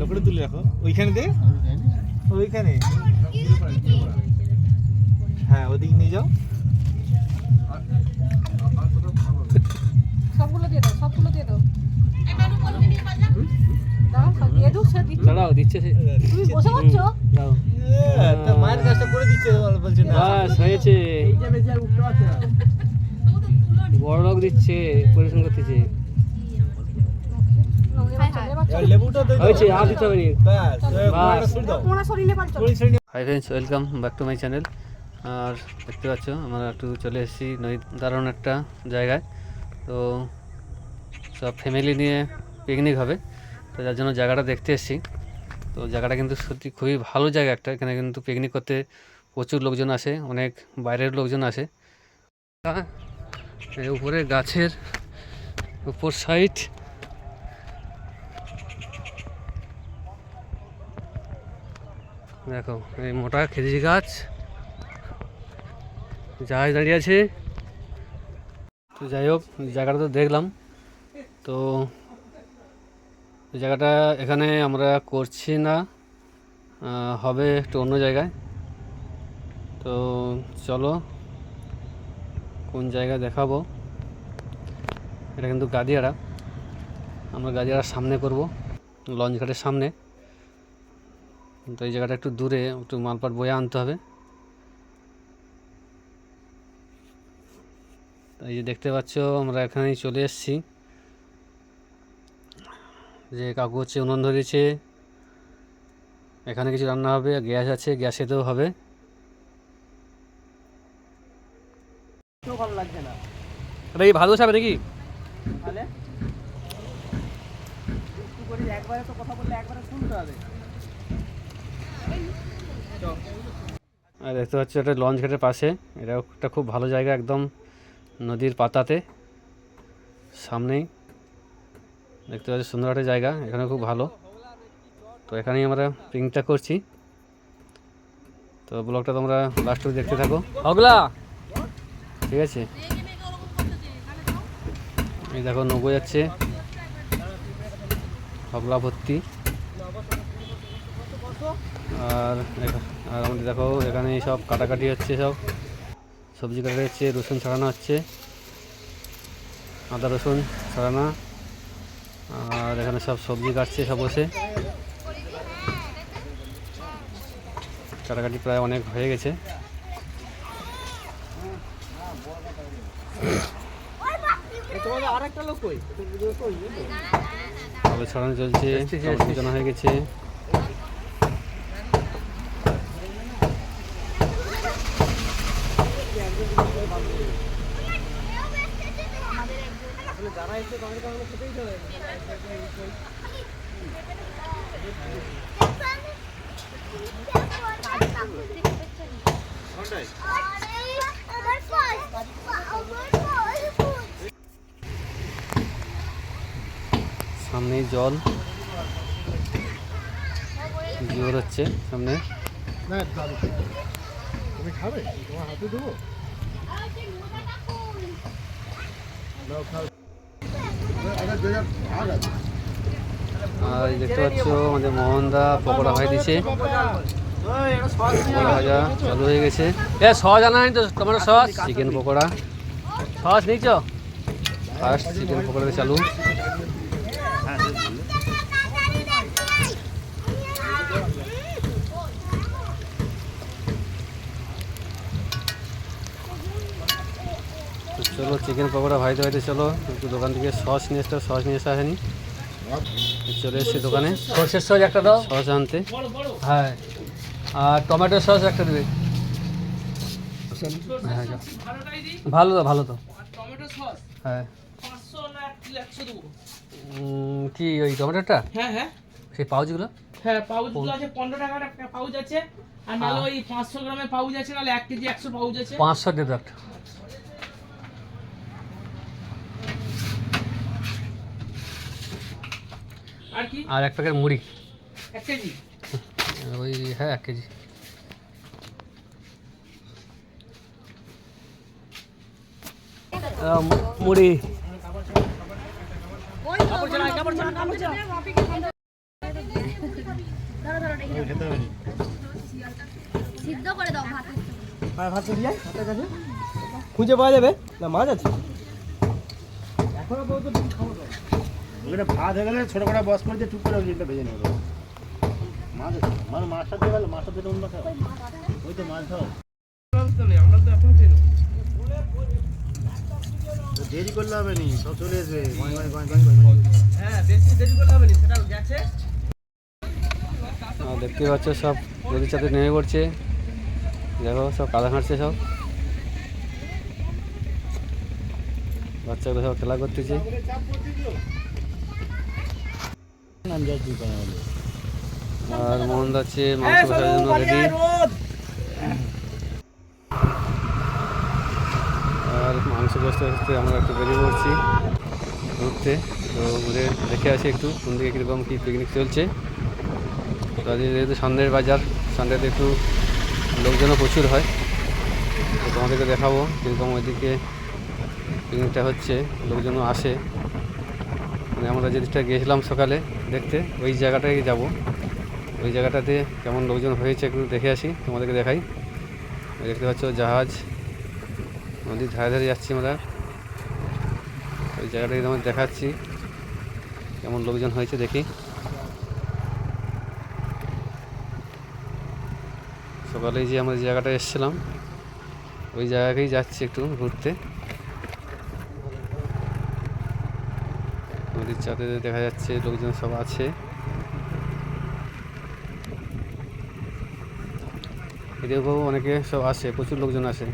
ভালো করে তুলে রাখো ওইখানে দে ওইখানে হ্যাঁ ওদিকে নিয়ে যাও সবগুলো দিয়ে দাও দাঁড়াও দিচ্ছে তুমি বসে পড়ছো দাও তা মায়ের কাজটা করে দিচ্ছে বলছে না বাস হয়েছে বড় লোক দিচ্ছে পরিশ্রম করতেছে লেবুটা দে হয়েছে আর দিতে হবে ব্যাস তোমরা শরীরে পারছো hi friends welcome back to my channel. আর দেখতে পাচ্ছ আমরা একটু চলে এসেছি দারুণ একটা জায়গায়। তো সব ফ্যামিলি নিয়ে পিকনিক হবে, তো যার জন্য জায়গাটা দেখতে এসেছি। তো জায়গাটা কিন্তু সত্যি খুবই ভালো জায়গা একটা, এখানে কিন্তু পিকনিক করতে প্রচুর লোকজন আসে, অনেক বাইরের লোকজন আসে। উপরে গাছের উপর সাইড দেখো এই মোটা খেজুর গাছ, জাহাজ দাঁড়িয়ে আছে। তো যাই হোক জায়গাটা তো দেখলাম, তো জায়গাটা এখানে আমরা করছি না, হবে একটু অন্য জায়গায়। তো চলো কোন জায়গায় দেখাবো। এটা কিন্তু গাদিয়াড়া, আমরা গাদিয়াড়ার সামনে করব, লঞ্চ ঘাটের সামনে। তো এই জায়গাটা একটু দূরে, একটু মালপাট বয়ে আনতে হবে। এই যে দেখতে পাচ্ছ আমরা এখানেই চলে এসেছি। যে কাকু হচ্ছে উনুন ধরেছে, এখানে কিছু রান্না হবে, গ্যাস আছে, গ্যাসেতেও হবে। ভালো লাগছে না এটা কি ভালো সাবে নাকি? তাহলে একটু করে একবারে তো কথা বললে একবারে শুনতে হবে। আর দেখতে পাচ্ছ এটা লঞ্চ ঘাটের পাশে, এটা একটা খুব ভালো জায়গা, একদম নদীর পাতাতে সামনেই। দেখতে পাচ্ছি সুন্দর একটা জায়গা, এখানে খুব ভালো। তো এখানেই আমরা পিকনিকটা করছি। তো ব্লগটা তোমরা লাস্ট অবধি দেখতে থাকো। ওগুলা ঠিক আছে। এই দেখো নৌকো যাচ্ছে, হগলা ভর্তি। আর আমাদের দেখো এখানে সব কাটাকাটি হচ্ছে, সব সবজি কাটা হচ্ছে, রসুন ছাড়ানো হচ্ছে, আদা রসুন ছাড়ানো। আর এখানে সব সবজি কাটছে সব বসে, কাটাকাটি প্রায় অনেক হয়ে গেছে। আলু ছাড়ানো চলছে, জানা হয়ে গেছে। সামনেই জল জোর হচ্ছে সামনে। তুমি খাবে? তোমার হাতে দেবো। আর দেখতে পাচ্ছ আমাদের মোহনদা পকোড়া ভাই দিছে, পকোড়া ভাজা চালু হয়ে গেছে। সস আনা তো tomato sauce, chicken pakora sauce নিচ্ছ। ফার্স্ট চিকেন পকোড়া চালু। চলো চিকেন পকোড়া ভাইতে ভাইতে চলো একটু দোকান থেকে সস নিয়ে আসতে, সস নিয়ে আসা হয়নি। চলে এসেছি দোকানে, সর্ষের সস একটা দাও, সস আনতে। হ্যাঁ আর টমেটো সস একটা দেবে। হ্যাঁ ভালো তো, ভালো তো। হ্যাঁ কি ওই টমেটোটা? হ্যাঁ হ্যাঁ সেই পাউচগুলো? হ্যাঁ পাউচগুলো আছে 15 টাকার একটা পাউচ আছে, আর নালে ওই 500 গ্রামের পাউচ আছে, নালে 1 কেজি 100 পাউচ আছে। 500 দিয়ে দাও একটা। আর কি? আর এক প্যাকেট মুড়ি 1 কেজি। ওই হ্যাঁ 1 কেজি। মুড়ি ধরো ধরো দেখি ওই খেতে হবে না। সিদ্ধ করে দাও ভাত ভাত চলে যায় হাতের কাছে খুঁজে পাওয়া যাবে না মাছ আছে এখনো পর্যন্ত খাবো তো ওটা ভাত হয়ে গেলে ছোট করে বস করে দিয়ে টুক করে ওইটা ভেজে নেবো মাছ আছে মাছটা দিয়ে গেল মাছটা দিয়ে অন্য খাও ওই তো মাছ ধর আমরা তো এখন খেলো দেরি করলে হবে নি সব চলে আসবে হ্যাঁ বেশি দেরি করলে হবে নি সেটা গেছে দেখতে পাচ্ছ সব নদীর সাথে নেমে পড়ছে, দেখো সব কাদা হাঁটছে, সব বাচ্চাগুলো সব খেলা করতেছে। আর মোহন যাচ্ছে মাংস কষার জন্য রেডি। আর মাংস কষতে কষতে আমরা একটু বেরিয়ে পড়ছি ঘুরতে। তো ঘুরে দেখে আসি একটু কোন দিকে কীরকম কী পিকনিক চলছে। তো আজকে যেহেতু সানডের বাজার, সানডেতে একটু লোকজনও প্রচুর হয়, তো তোমাদেরকে দেখাবো কীরকম ওইদিকে পিকনিকটা হচ্ছে, লোকজনও আসে। মানে আমরা যেদিকটা গিয়েছিলাম সকালে দেখতে, ওই জায়গাটায় যাব, ওই জায়গাটাতে কেমন লোকজন হয়েছে একটু দেখে আসি, তোমাদেরকে দেখাই। দেখতে পাচ্ছ জাহাজ নদীর ধারে ধারে যাচ্ছি আমরা, ওই জায়গাটাকে তোমাদের দেখাচ্ছি কেমন লোকজন হয়েছে দেখি। সকালেই যে আমরা যে জায়গাটায় এসেছিলাম ওই জায়গাতেই যাচ্ছি একটু ঘুরতে। নদীর চাঁদে দেখা যাচ্ছে লোকজন সব আছে। এদিকেও অনেকে সব আসে, প্রচুর লোকজন আসে।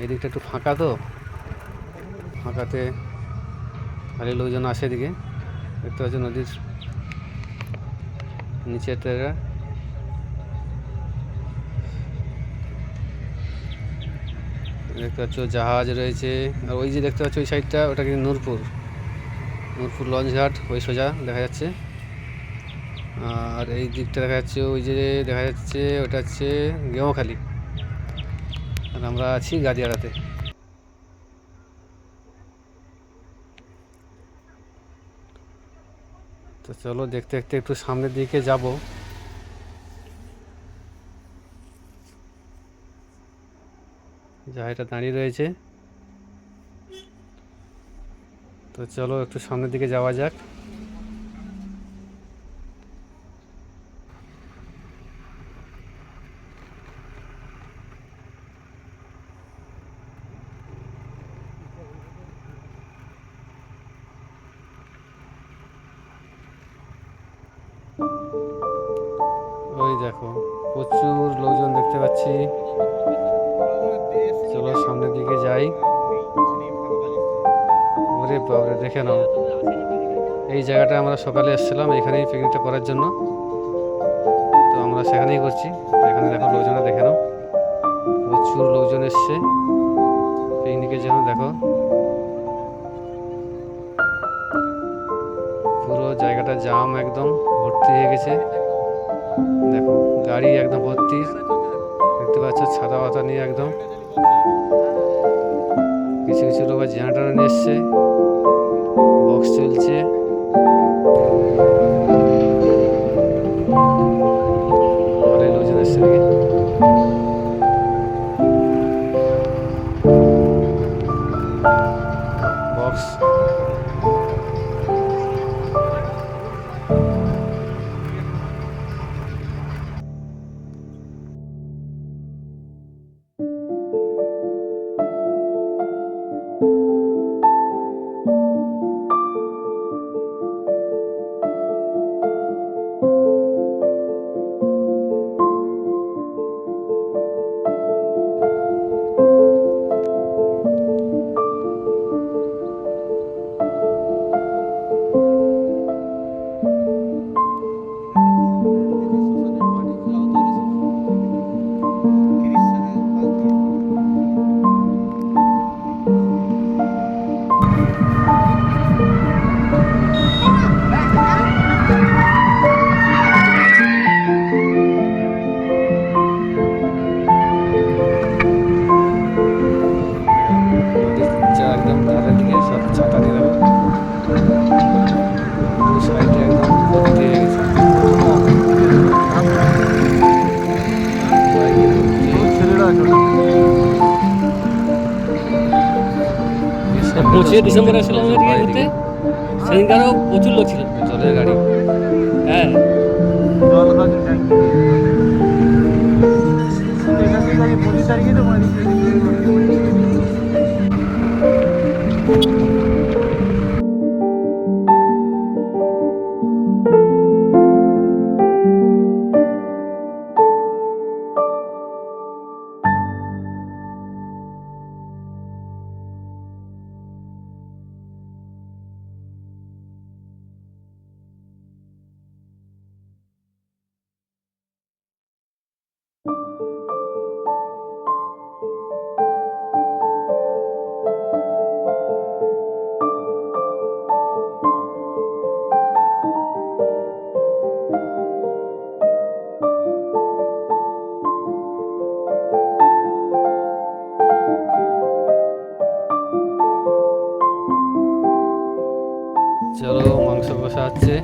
এই দিকটা একটু ফাঁকা, তো ফাঁকাতে ভালো লোকজন আসে। এদিকে দেখতে পাচ্ছ নদীর নিচের জায়গা, দেখতে পাচ্ছ জাহাজ রয়েছে। আর ওই যে দেখতে পাচ্ছ ওই সাইডটা, ওটা কিন্তু নূরপুর লঞ্চ ঘাট, ওই সোজা দেখা যাচ্ছে। আর এই দিকটা দেখা যাচ্ছে, ওই যে দেখা যাচ্ছে ওটা হচ্ছে গেঁওখালি, আর আমরা আছি গাদিয়াড়াতে। তো চলো দেখতে দেখতে একটু সামনের দিকে যাব। জাহাজটা দাঁড়িয়ে রয়েছে, তো চলো একটু সামনের দিকে যাওয়া যাক। ওই দেখো প্রচুর লোকজন দেখতে পাচ্ছি, চলো সামনের দিকে যাই। ওরে বাবরে, দেখে নাও এই জায়গাটা আমরা সকালে এসেছিলাম এখানেই পিকনিকটা করার জন্য, তো আমরা সেখানেই করছি। এখানে দেখো লোকজনরা, দেখে নাও প্রচুর লোকজন এসছে পিকনিকের জন্য। দেখো পুরো জায়গাটা জাম, একদম ভর্তি হয়ে গেছে। দেখো গাড়ি একদম ভর্তি, দেখতে পাচ্ছ ছাতা পাতা নিয়ে একদম। কিছু কিছু লোক জেনারেটর নিয়ে এসছে, বক্স চলছে। ভালোই লোকজন এসছে নাকি। বক্স ডিসেম্বরে আসলাম ঘুরতে, সেদিনকারও প্রচুর লোক ছিল, জলের গাড়ি। হ্যাঁ চলো মাংস কষা হচ্ছে।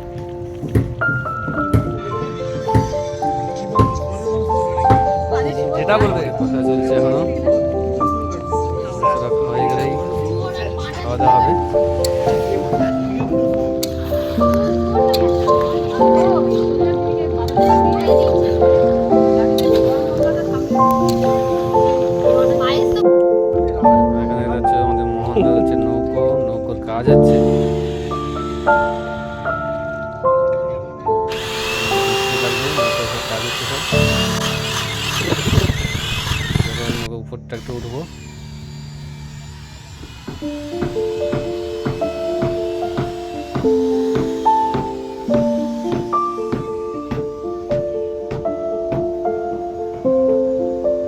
যেটা বলবে কষা চলছে এখনো, হয়ে গেলেই খাওয়া দাওয়া হবে। এখানে হচ্ছে আমাদের মোহন হচ্ছে নৌকোর কাজ হচ্ছে। উপরটা একটু উঠবো।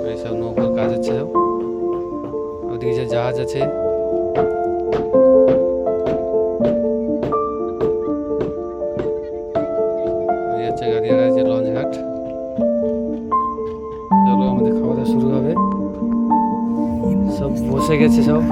এইসব নৌকার কাজ হচ্ছে, ওদিকে যে জাহাজ আছে গাড়িয়ার আছে লঞ্চ ঘাট। চলো আমাদের খাওয়া দাওয়া শুরু হবে। সব বসে গেছে সব।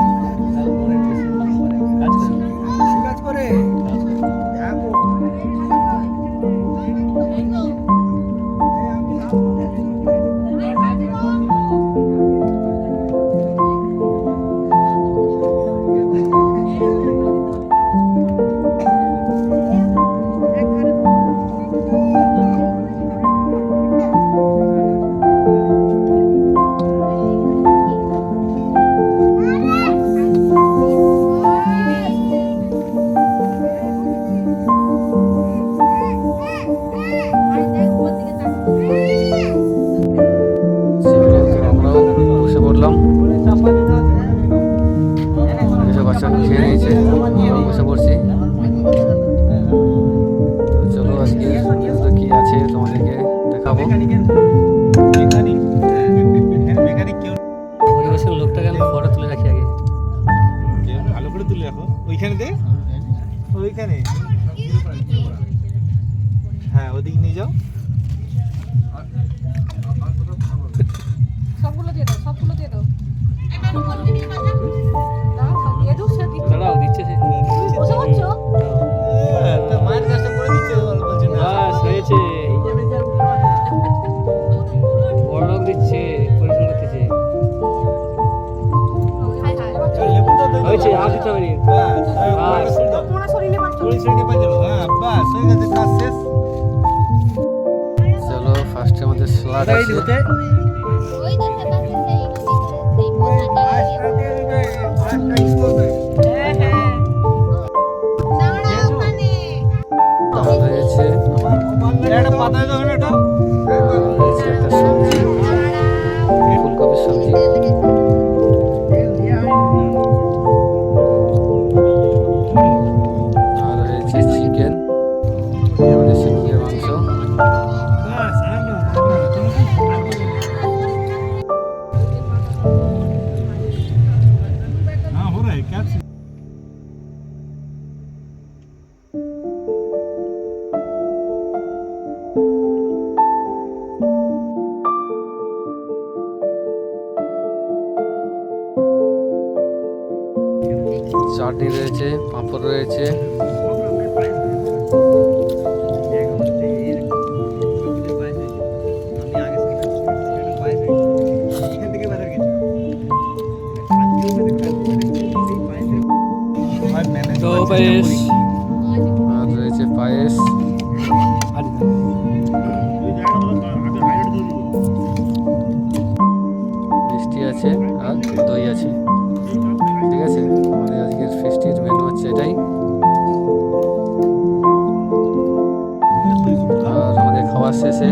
বাচ্চা খেয়ে নিয়েছে, বসে পড়ছি। চলো আজকে কি আছে তোমাদেরকে দেখাবো। পরিবেশের লোকটাকে আমি ফটো তুলে রাখি আগে, ভালো করে তুলে রাখো। ওইখানে দে, ওইখানে হ্যাঁ ওদিকে নিয়ে যাও। সবগুলো দিয়ে দাও, সবগুলো দিয়ে দাও। দাঁড়াও দিচ্ছে সে। বসে পড়ছো? মায়ের কাজটা করে দিচ্ছে বলছে না। বাস হয়েছে, বড় লোক দিচ্ছে, পরিশ্রম করতেছে। হয়েছে আর দিতে হবে না। চলো ফার্স্টে আমাদের স্যালাড আছে। ওই দেখতে পাচ্ছি সেই পোশাকটা। হ্যাঁ হ্যাঁ। দাঁড়াও ওখানে। রয়েছে একটা পাতা দাও না এটা। রয়েছে একটা সবজি, ফুলকপির সবজি। আর রয়েছে চিকেন, দেশি মুরগির মাংস। চাটনি রয়েছে, পাঁপড় রয়েছে। সন্দেশ আর রয়েছে পায়েস। মিষ্টি আছে আর দই আছে। ঠিক আছে, আমাদের আজকের ফিস্টির মেনু হচ্ছে এটাই। আর আমাদের খাওয়ার শেষে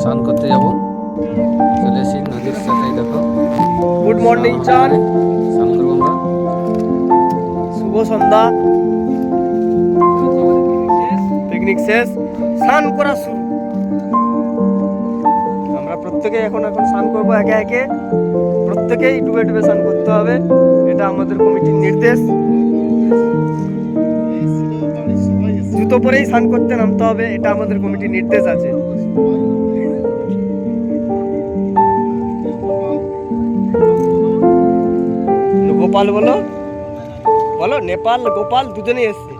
স্নান করতে যাব, চলে এসেছি নদীর সাথে। দেখো গুড মর্নিং চান, স্নান করবো আমরা। শুভ সন্ধ্যা, পিকনিক শেষ, স্নান করা শুরু। আমরা প্রত্যেকে এখন স্নান করবো একে একে। প্রত্যেকেই ডুবে ডুবে স্নান করতে হবে, এটা আমাদের কমিটির নির্দেশ। জুতো পরেই স্নান করতে নামতে হবে, এটা আমাদের কমিটির নির্দেশ আছে। গোপাল বলো বলো, নেপাল গোপাল দুজনেই এসছে।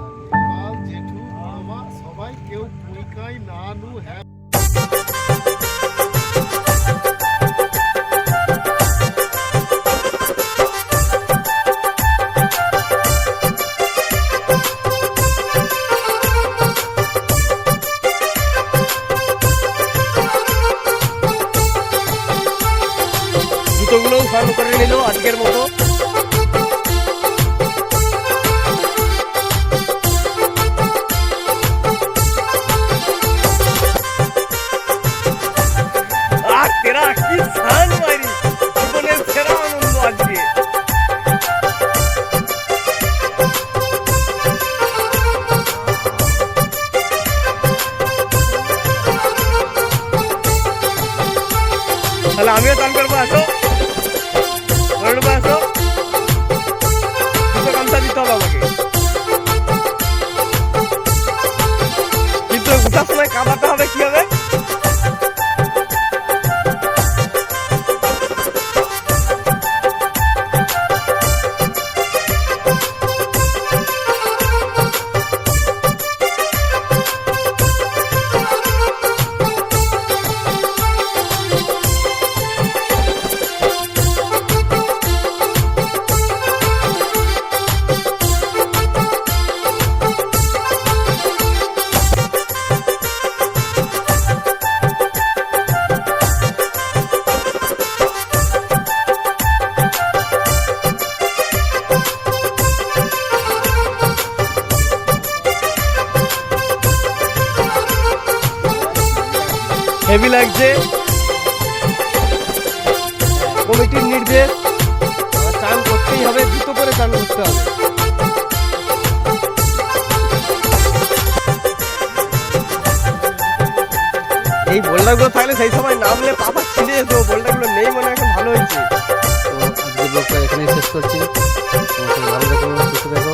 জুতোগুলোও স্নান করে নিল আজকের মতো। আর তেরা কি স্নান মারি, জীবনের সেরা আনন্দ আজকে। তাহলে আমিও চান করবো, আসো আসো, দুটো গামছা দিতে হবে আমাকে, কিন্তু উঠার সময় কাঁদাতে হবে। কি হবে? হেভি লাগছে, কমিটির নির্দেশ। চান করতেই হবে, জুতো করে চান করতে হবে। এই বোল্ডারগুলো থাকলে সেই সময় নামলে পাপা ছিঁড়ে যেত, বোল্ডারগুলো নেই মনে এখন ভালো হয়েছে। তো আজকের ব্লগটা এখানেই শেষ করছি। তোমার ভালো দেখো, সুস্থ দেখো।